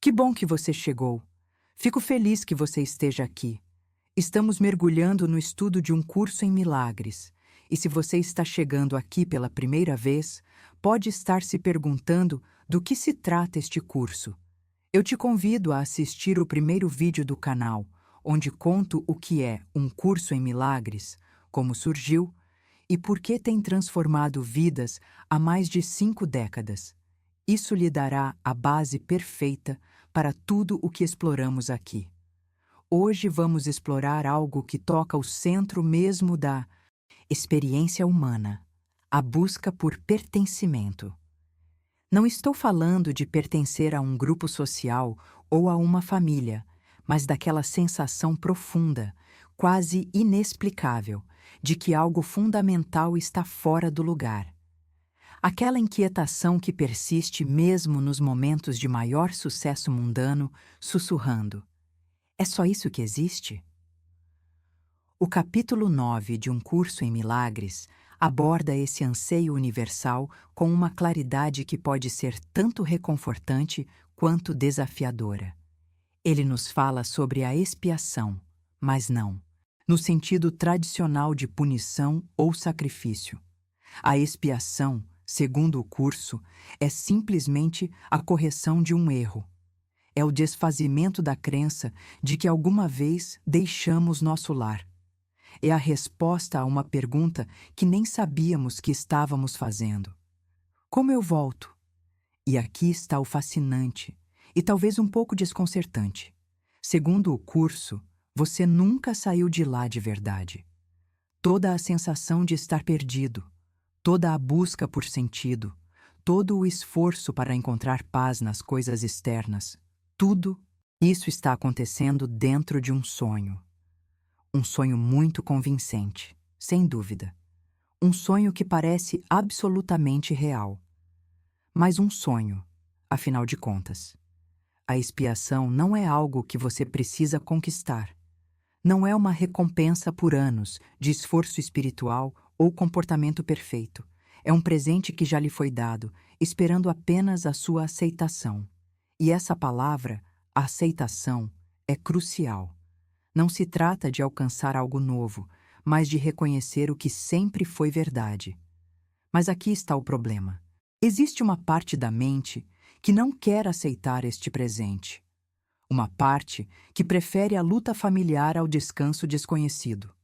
Que bom que você chegou. Fico feliz que você esteja aqui. Estamos mergulhando no estudo de um curso em milagres. E se você está chegando aqui pela primeira vez, pode estar se perguntando do que se trata este curso. Eu te convido a assistir o primeiro vídeo do canal, onde conto o que é um curso em milagres, como surgiu e por que tem transformado vidas há mais de 5 décadas. Isso lhe dará a base perfeita para tudo o que exploramos aqui. Hoje vamos explorar algo que toca o centro mesmo da experiência humana, a busca por pertencimento. Não estou falando de pertencer a um grupo social ou a uma família, mas daquela sensação profunda, quase inexplicável, de que algo fundamental está fora do lugar. Aquela inquietação que persiste mesmo nos momentos de maior sucesso mundano, sussurrando: é só isso que existe? O capítulo 9 de Um Curso em Milagres aborda esse anseio universal com uma claridade que pode ser tanto reconfortante quanto desafiadora. Ele nos fala sobre a expiação, mas não no sentido tradicional de punição ou sacrifício. A expiação, segundo o curso, é simplesmente a correção de um erro. É o desfazimento da crença de que alguma vez deixamos nosso lar. É a resposta a uma pergunta que nem sabíamos que estávamos fazendo. Como eu volto? E aqui está o fascinante, e talvez um pouco desconcertante. Segundo o curso, você nunca saiu de lá de verdade. Toda a sensação de estar perdido, toda a busca por sentido, todo o esforço para encontrar paz nas coisas externas, tudo isso está acontecendo dentro de um sonho. Um sonho muito convincente, sem dúvida. Um sonho que parece absolutamente real. Mas um sonho, afinal de contas. A expiação não é algo que você precisa conquistar. Não é uma recompensa por anos de esforço espiritual ou comportamento perfeito. É um presente que já lhe foi dado, esperando apenas a sua aceitação. E essa palavra, aceitação, é crucial. Não se trata de alcançar algo novo, mas de reconhecer o que sempre foi verdade. Mas aqui está o problema. Existe uma parte da mente que não quer aceitar este presente. Uma parte que prefere a luta familiar ao descanso desconhecido.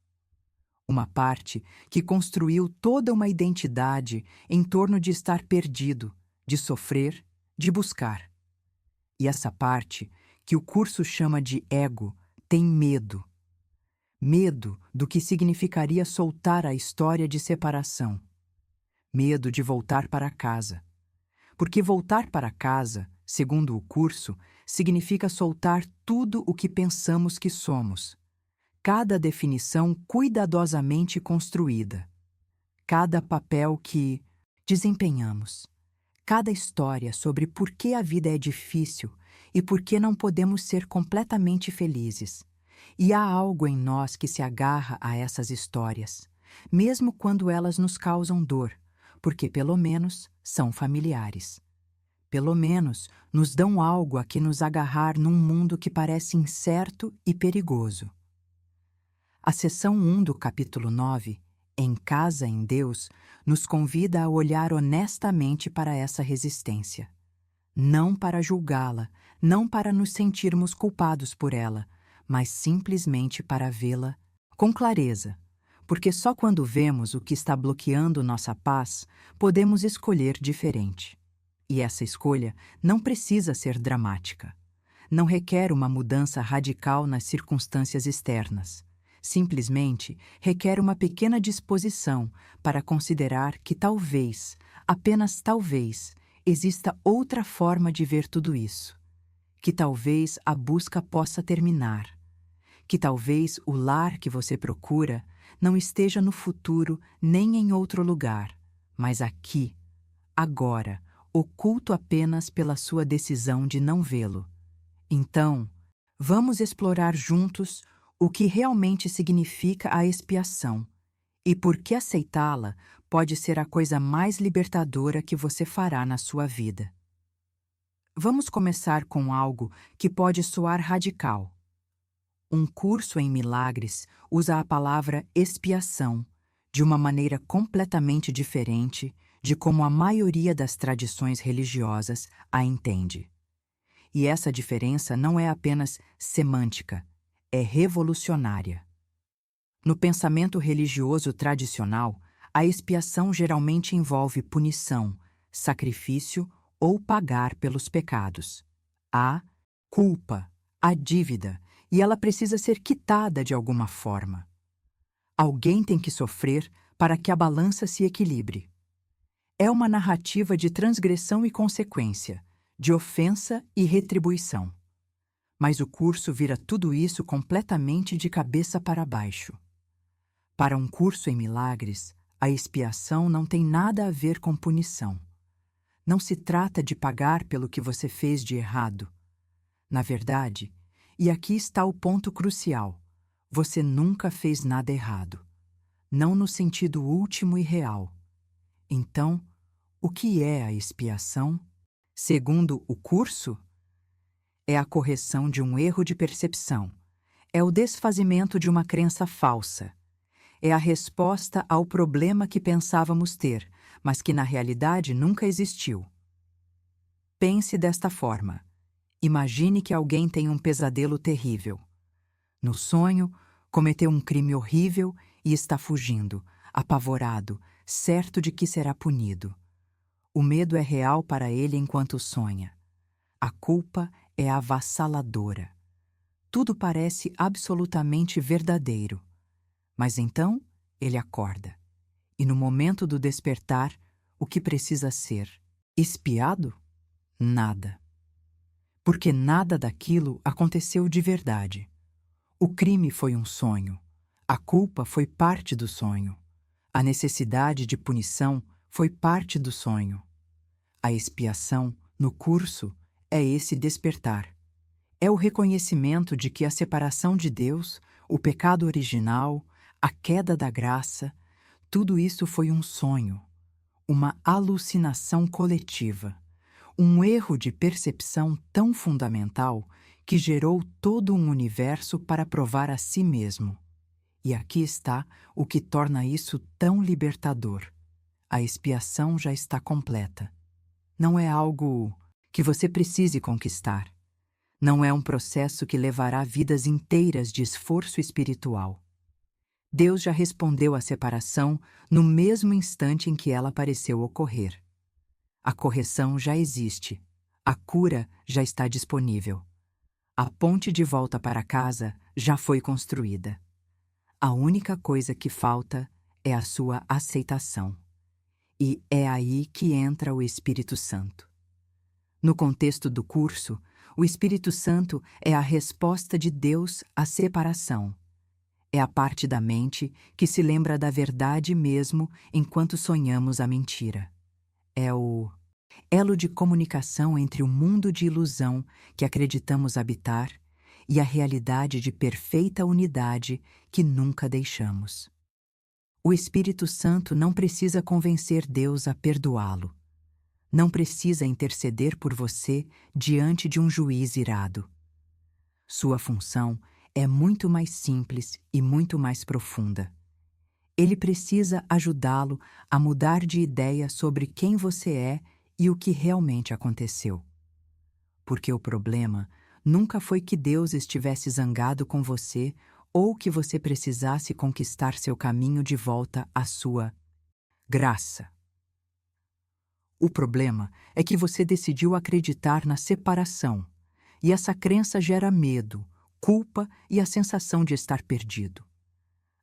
Uma parte que construiu toda uma identidade em torno de estar perdido, de sofrer, de buscar. E essa parte, que o curso chama de ego, tem medo. Medo do que significaria soltar a história de separação. Medo de voltar para casa. Porque voltar para casa, segundo o curso, significa soltar tudo o que pensamos que somos. Cada definição cuidadosamente construída. Cada papel que desempenhamos. Cada história sobre por que a vida é difícil e por que não podemos ser completamente felizes. E há algo em nós que se agarra a essas histórias, mesmo quando elas nos causam dor, porque pelo menos são familiares. Pelo menos nos dão algo a que nos agarrar num mundo que parece incerto e perigoso. A seção 1 do capítulo 9, Em Casa em Deus, nos convida a olhar honestamente para essa resistência. Não para julgá-la, não para nos sentirmos culpados por ela, mas simplesmente para vê-la com clareza, porque só quando vemos o que está bloqueando nossa paz, podemos escolher diferente. E essa escolha não precisa ser dramática. Não requer uma mudança radical nas circunstâncias externas. Simplesmente requer uma pequena disposição para considerar que talvez, apenas talvez, exista outra forma de ver tudo isso. Que talvez a busca possa terminar. Que talvez o lar que você procura não esteja no futuro nem em outro lugar, mas aqui, agora, oculto apenas pela sua decisão de não vê-lo. Então, vamos explorar juntos o que realmente significa a expiação e por que aceitá-la pode ser a coisa mais libertadora que você fará na sua vida. Vamos começar com algo que pode soar radical. Um curso em milagres usa a palavra expiação de uma maneira completamente diferente de como a maioria das tradições religiosas a entende. E essa diferença não é apenas semântica, é revolucionária. No pensamento religioso tradicional, a expiação geralmente envolve punição, sacrifício ou pagar pelos pecados. Há culpa, há dívida, e ela precisa ser quitada de alguma forma. Alguém tem que sofrer para que a balança se equilibre. É uma narrativa de transgressão e consequência, de ofensa e retribuição. Mas o curso vira tudo isso completamente de cabeça para baixo. Para um curso em milagres, a expiação não tem nada a ver com punição. Não se trata de pagar pelo que você fez de errado. Na verdade, e aqui está o ponto crucial, você nunca fez nada errado. Não no sentido último e real. Então, o que é a expiação? Segundo o curso, é a correção de um erro de percepção. É o desfazimento de uma crença falsa. É a resposta ao problema que pensávamos ter, mas que na realidade nunca existiu. Pense desta forma. Imagine que alguém tem um pesadelo terrível. No sonho, cometeu um crime horrível e está fugindo, apavorado, certo de que será punido. O medo é real para ele enquanto sonha. A culpa é avassaladora. Tudo parece absolutamente verdadeiro. Mas então, ele acorda. E no momento do despertar, o que precisa ser? Espiado? Nada. Porque nada daquilo aconteceu de verdade. O crime foi um sonho. A culpa foi parte do sonho. A necessidade de punição foi parte do sonho. A expiação, no curso, é esse despertar. É o reconhecimento de que a separação de Deus, o pecado original, a queda da graça, tudo isso foi um sonho, uma alucinação coletiva, um erro de percepção tão fundamental que gerou todo um universo para provar a si mesmo. E aqui está o que torna isso tão libertador. A expiação já está completa. Não é algo que você precise conquistar. Não é um processo que levará vidas inteiras de esforço espiritual. Deus já respondeu à separação no mesmo instante em que ela pareceu ocorrer. A correção já existe. A cura já está disponível. A ponte de volta para casa já foi construída. A única coisa que falta é a sua aceitação. E é aí que entra o Espírito Santo. No contexto do curso, o Espírito Santo é a resposta de Deus à separação. É a parte da mente que se lembra da verdade mesmo enquanto sonhamos a mentira. É o elo de comunicação entre o mundo de ilusão que acreditamos habitar e a realidade de perfeita unidade que nunca deixamos. O Espírito Santo não precisa convencer Deus a perdoá-lo. Não precisa interceder por você diante de um juiz irado. Sua função é muito mais simples e muito mais profunda. Ele precisa ajudá-lo a mudar de ideia sobre quem você é e o que realmente aconteceu. Porque o problema nunca foi que Deus estivesse zangado com você ou que você precisasse conquistar seu caminho de volta à sua graça. O problema é que você decidiu acreditar na separação, e essa crença gera medo, culpa e a sensação de estar perdido.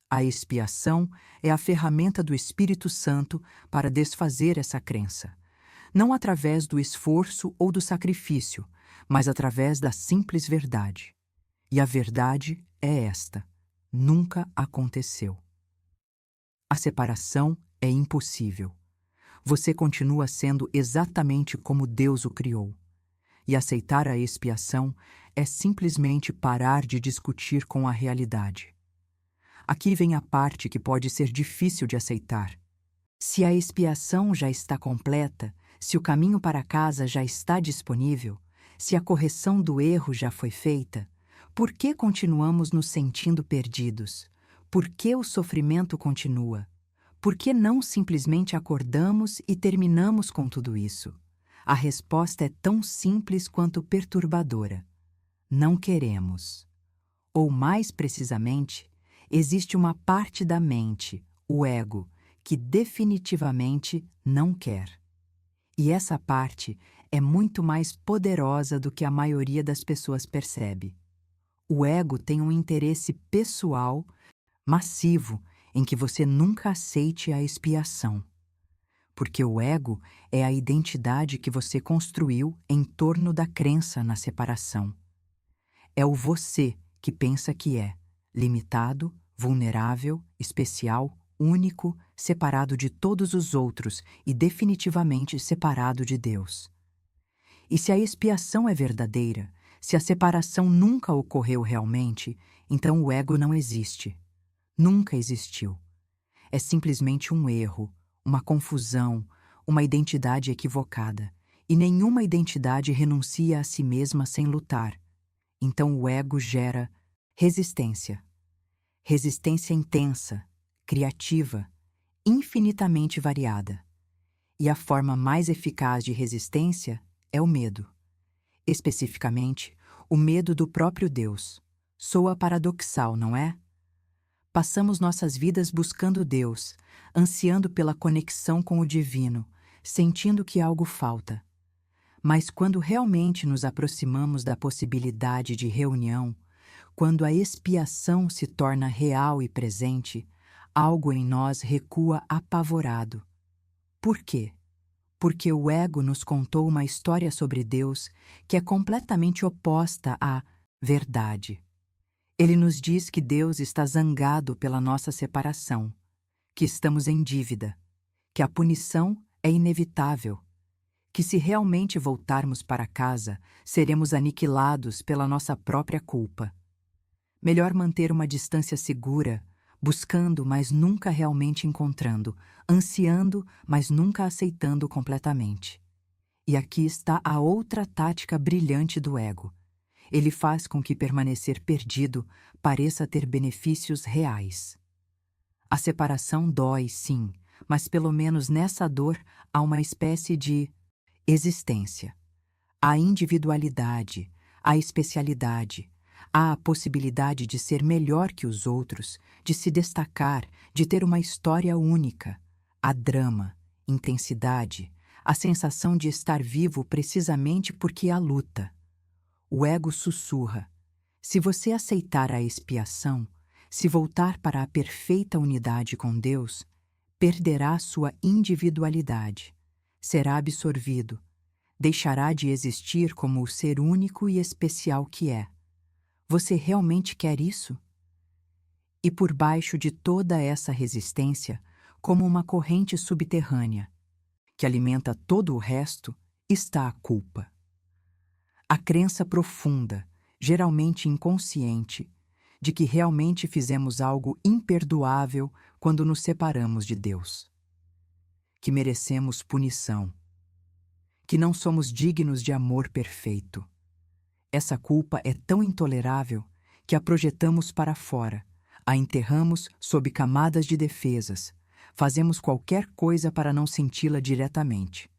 A expiação é a ferramenta do Espírito Santo para desfazer essa crença, não através do esforço ou do sacrifício, mas através da simples verdade. E a verdade é esta: nunca aconteceu. A separação é impossível. Você continua sendo exatamente como Deus o criou. E aceitar a expiação é simplesmente parar de discutir com a realidade. Aqui vem a parte que pode ser difícil de aceitar. Se a expiação já está completa, Se o caminho para casa já está disponível, se a correção do erro já foi feita, por que continuamos nos sentindo perdidos? Por que o sofrimento continua? Por que não simplesmente acordamos e terminamos com tudo isso? A resposta é tão simples quanto perturbadora. Não queremos. Ou mais precisamente, existe uma parte da mente, o ego, que definitivamente não quer. E essa parte é muito mais poderosa do que a maioria das pessoas percebe. O ego tem um interesse pessoal, massivo, em que você nunca aceite a expiação. Porque o ego é a identidade que você construiu em torno da crença na separação. É o você que pensa que é limitado, vulnerável, especial, único, separado de todos os outros e definitivamente separado de Deus. E se a expiação é verdadeira, se a separação nunca ocorreu realmente, então o ego não existe. Nunca existiu. É simplesmente um erro, uma confusão, uma identidade equivocada. E nenhuma identidade renuncia a si mesma sem lutar. Então o ego gera resistência. Resistência intensa, criativa, infinitamente variada. E a forma mais eficaz de resistência é o medo. Especificamente, o medo do próprio Deus. Soa paradoxal, não é? Passamos nossas vidas buscando Deus, ansiando pela conexão com o divino, sentindo que algo falta. Mas quando realmente nos aproximamos da possibilidade de reunião, quando a expiação se torna real e presente, algo em nós recua apavorado. Por quê? Porque o ego nos contou uma história sobre Deus que é completamente oposta à verdade. Ele nos diz que Deus está zangado pela nossa separação, que estamos em dívida, que a punição é inevitável, que se realmente voltarmos para casa, seremos aniquilados pela nossa própria culpa. Melhor manter uma distância segura, buscando, mas nunca realmente encontrando, ansiando, mas nunca aceitando completamente. E aqui está a outra tática brilhante do ego. Ele faz com que permanecer perdido pareça ter benefícios reais. A separação dói, sim, mas pelo menos nessa dor há uma espécie de existência. Há individualidade, há especialidade, há a possibilidade de ser melhor que os outros, de se destacar, de ter uma história única. Há drama, intensidade, a sensação de estar vivo precisamente porque há luta. O ego sussurra. Se você aceitar a expiação, se voltar para a perfeita unidade com Deus, perderá sua individualidade, será absorvido, deixará de existir como o ser único e especial que é. Você realmente quer isso? E por baixo de toda essa resistência, como uma corrente subterrânea, que alimenta todo o resto, está a culpa. A crença profunda, geralmente inconsciente, de que realmente fizemos algo imperdoável quando nos separamos de Deus. Que merecemos punição. Que não somos dignos de amor perfeito. Essa culpa é tão intolerável que a projetamos para fora, a enterramos sob camadas de defesas, fazemos qualquer coisa para não senti-la diretamente.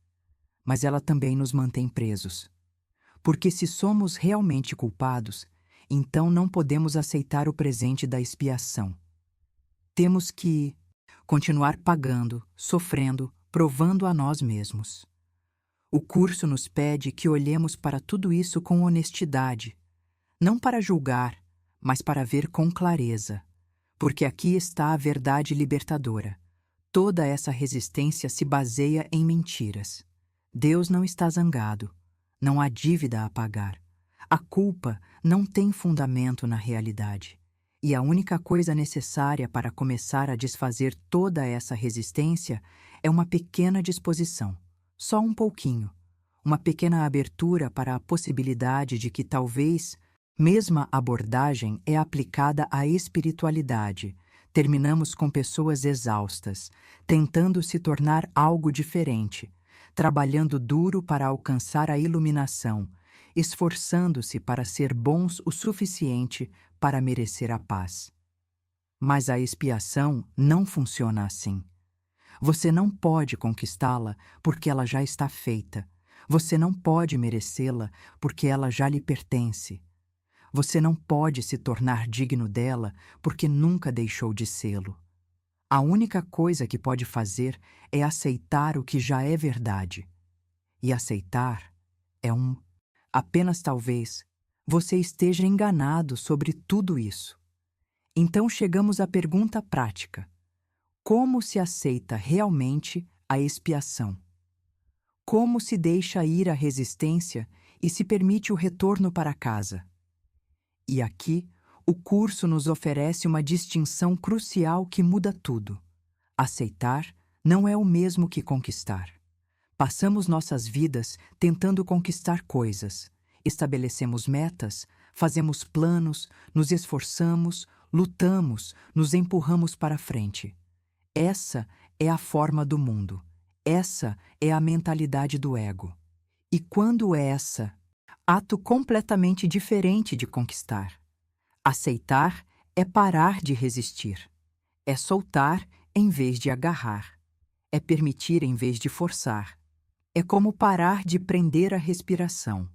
Mas ela também nos mantém presos. Porque se somos realmente culpados, então não podemos aceitar o presente da expiação. Temos que continuar pagando, sofrendo, provando a nós mesmos. O curso nos pede que olhemos para tudo isso com honestidade, não para julgar, mas para ver com clareza, porque aqui está a verdade libertadora. Toda essa resistência se baseia em mentiras. Deus não está zangado. Não há dívida a pagar. A culpa não tem fundamento na realidade. E a única coisa necessária para começar a desfazer toda essa resistência é uma pequena disposição, só um pouquinho, uma pequena abertura para a possibilidade de que talvez, mesma abordagem é aplicada à espiritualidade, terminamos com pessoas exaustas, tentando se tornar algo diferente, trabalhando duro para alcançar a iluminação, esforçando-se para ser bons o suficiente para merecer a paz. Mas a expiação não funciona assim. Você não pode conquistá-la porque ela já está feita. Você não pode merecê-la porque ela já lhe pertence. Você não pode se tornar digno dela porque nunca deixou de sê-lo. A única coisa que pode fazer é aceitar o que já é verdade. E aceitar é apenas talvez, você esteja enganado sobre tudo isso. Então chegamos à pergunta prática: como se aceita realmente a expiação? Como se deixa ir a resistência e se permite o retorno para casa? E aqui, o curso nos oferece uma distinção crucial que muda tudo. Aceitar não é o mesmo que conquistar. Passamos nossas vidas tentando conquistar coisas. Estabelecemos metas, fazemos planos, nos esforçamos, lutamos, nos empurramos para frente. Essa é a forma do mundo. Essa é a mentalidade do ego. E quando essa, ato completamente diferente de conquistar. Aceitar é parar de resistir. É soltar em vez de agarrar. É permitir em vez de forçar. É como parar de prender a respiração.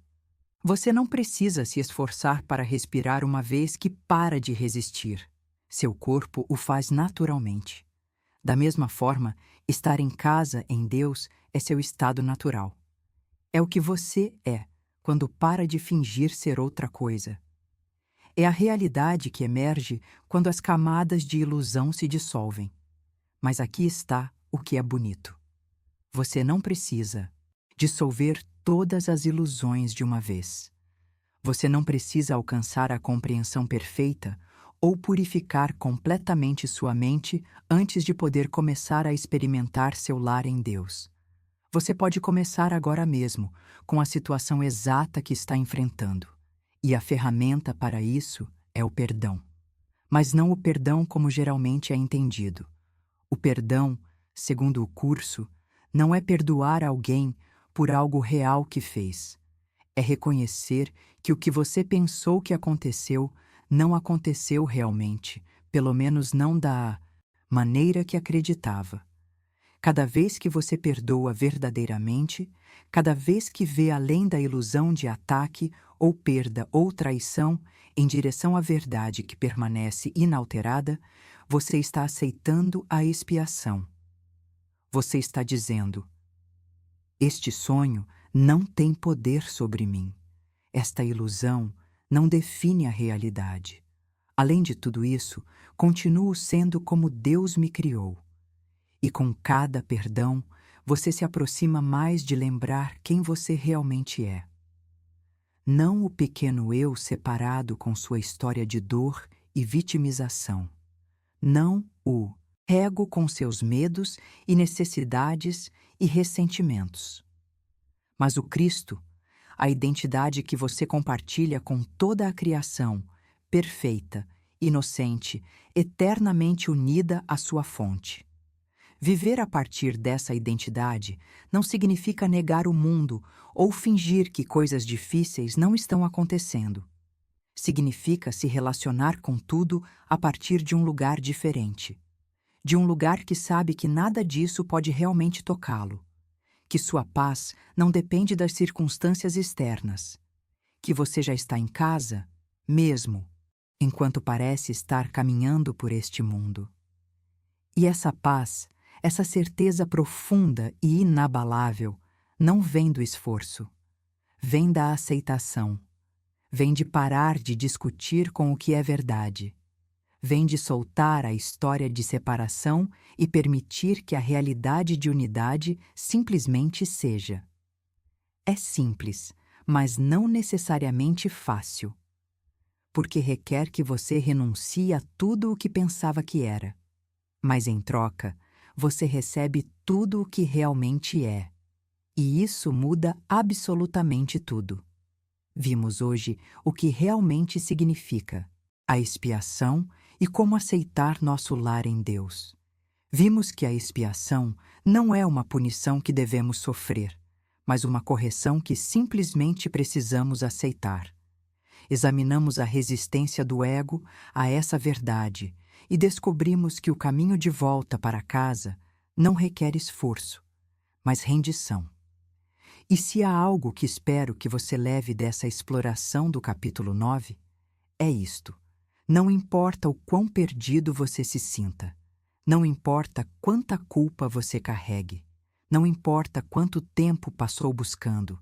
Você não precisa se esforçar para respirar uma vez que para de resistir. Seu corpo o faz naturalmente. Da mesma forma, estar em casa em Deus é seu estado natural. É o que você é quando para de fingir ser outra coisa. É a realidade que emerge quando as camadas de ilusão se dissolvem. Mas aqui está o que é bonito. Você não precisa dissolver todas as ilusões de uma vez. Você não precisa alcançar a compreensão perfeita ou purificar completamente sua mente antes de poder começar a experimentar seu lar em Deus. Você pode começar agora mesmo, com a situação exata que está enfrentando. E a ferramenta para isso é o perdão. Mas não o perdão como geralmente é entendido. O perdão, segundo o curso, não é perdoar alguém por algo real que fez. É reconhecer que o que você pensou que aconteceu não aconteceu realmente, pelo menos não da maneira que acreditava. Cada vez que você perdoa verdadeiramente, cada vez que vê além da ilusão de ataque ou perda ou traição em direção à verdade que permanece inalterada, você está aceitando a expiação. Você está dizendo: este sonho não tem poder sobre mim. Esta ilusão não define a realidade. Além de tudo isso, continuo sendo como Deus me criou. E com cada perdão, você se aproxima mais de lembrar quem você realmente é. Não o pequeno eu separado com sua história de dor e vitimização. Não o ego com seus medos e necessidades e ressentimentos. Mas o Cristo, a identidade que você compartilha com toda a criação, perfeita, inocente, eternamente unida à sua fonte. Viver a partir dessa identidade não significa negar o mundo ou fingir que coisas difíceis não estão acontecendo. Significa se relacionar com tudo a partir de um lugar diferente. De um lugar que sabe que nada disso pode realmente tocá-lo. Que sua paz não depende das circunstâncias externas. Que você já está em casa, mesmo, enquanto parece estar caminhando por este mundo. E essa paz, essa certeza profunda e inabalável, não vem do esforço. Vem da aceitação. Vem de parar de discutir com o que é verdade. Vem de soltar a história de separação e permitir que a realidade de unidade simplesmente seja. É simples, mas não necessariamente fácil. Porque requer que você renuncie a tudo o que pensava que era. Mas em troca, você recebe tudo o que realmente é. E isso muda absolutamente tudo. Vimos hoje o que realmente significa a expiação e como aceitar nosso lar em Deus. Vimos que a expiação não é uma punição que devemos sofrer, mas uma correção que simplesmente precisamos aceitar. Examinamos a resistência do ego a essa verdade e descobrimos que o caminho de volta para casa não requer esforço, mas rendição. E se há algo que espero que você leve dessa exploração do capítulo 9, é isto. Não importa o quão perdido você se sinta, não importa quanta culpa você carregue, não importa quanto tempo passou buscando,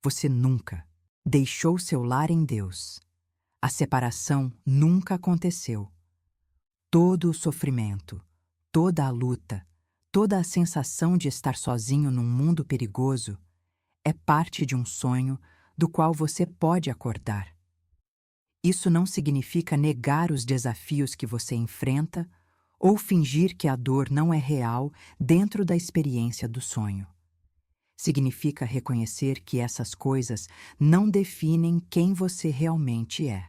você nunca deixou seu lar em Deus. A separação nunca aconteceu. Todo o sofrimento, toda a luta, toda a sensação de estar sozinho num mundo perigoso é parte de um sonho do qual você pode acordar. Isso não significa negar os desafios que você enfrenta ou fingir que a dor não é real dentro da experiência do sonho. Significa reconhecer que essas coisas não definem quem você realmente é.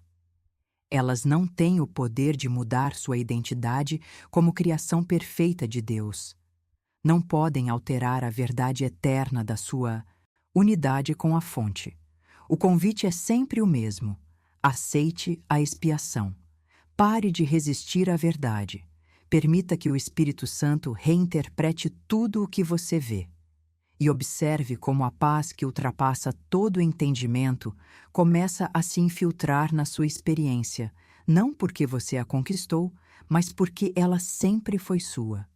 Elas não têm o poder de mudar sua identidade como criação perfeita de Deus. Não podem alterar a verdade eterna da sua unidade com a fonte. O convite é sempre o mesmo. Aceite a expiação. Pare de resistir à verdade. Permita que o Espírito Santo reinterprete tudo o que você vê. E observe como a paz que ultrapassa todo o entendimento começa a se infiltrar na sua experiência, não porque você a conquistou, mas porque ela sempre foi sua.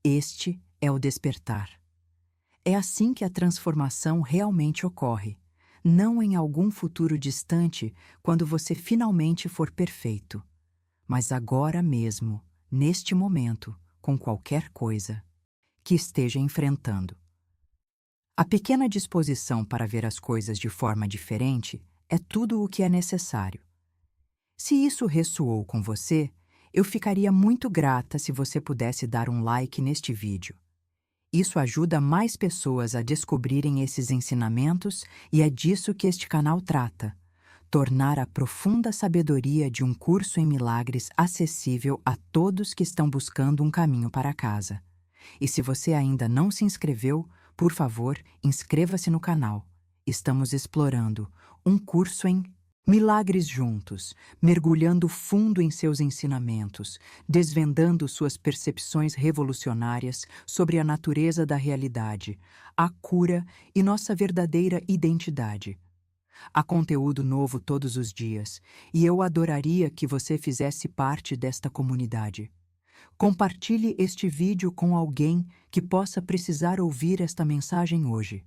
Este é o despertar. É assim que a transformação realmente ocorre, não em algum futuro distante, quando você finalmente for perfeito, mas agora mesmo, neste momento, com qualquer coisa que esteja enfrentando. A pequena disposição para ver as coisas de forma diferente é tudo o que é necessário. Se isso ressoou com você, eu ficaria muito grata se você pudesse dar um like neste vídeo. Isso ajuda mais pessoas a descobrirem esses ensinamentos e é disso que este canal trata: tornar a profunda sabedoria de um curso em milagres acessível a todos que estão buscando um caminho para casa. E se você ainda não se inscreveu, por favor, inscreva-se no canal. Estamos explorando um curso em milagres juntos, mergulhando fundo em seus ensinamentos, desvendando suas percepções revolucionárias sobre a natureza da realidade, a cura e nossa verdadeira identidade. Há conteúdo novo todos os dias, e eu adoraria que você fizesse parte desta comunidade. Compartilhe este vídeo com alguém que possa precisar ouvir esta mensagem hoje.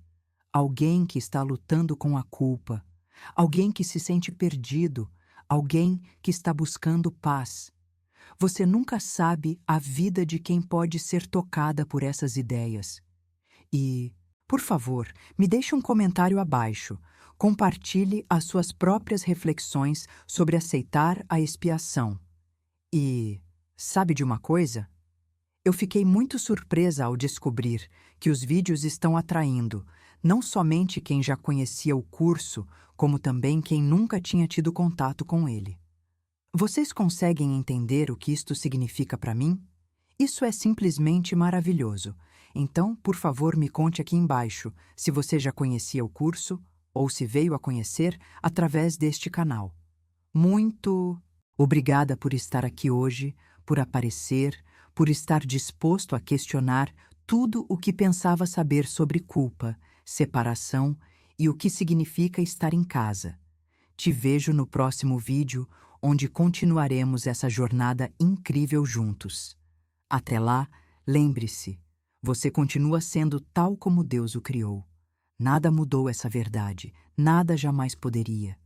Alguém que está lutando com a culpa, alguém que se sente perdido, alguém que está buscando paz. Você nunca sabe a vida de quem pode ser tocada por essas ideias. E, por favor, me deixe um comentário abaixo. Compartilhe as suas próprias reflexões sobre aceitar a expiação. E sabe de uma coisa? Eu fiquei muito surpresa ao descobrir que os vídeos estão atraindo não somente quem já conhecia o curso, como também quem nunca tinha tido contato com ele. Vocês conseguem entender o que isto significa para mim? Isso é simplesmente maravilhoso. Então, por favor, me conte aqui embaixo se você já conhecia o curso ou se veio a conhecer através deste canal. Muito obrigada por estar aqui hoje, por aparecer, por estar disposto a questionar tudo o que pensava saber sobre culpa, separação e o que significa estar em casa. Te vejo no próximo vídeo, onde continuaremos essa jornada incrível juntos. Até lá, lembre-se, você continua sendo tal como Deus o criou. Nada mudou essa verdade, nada jamais poderia.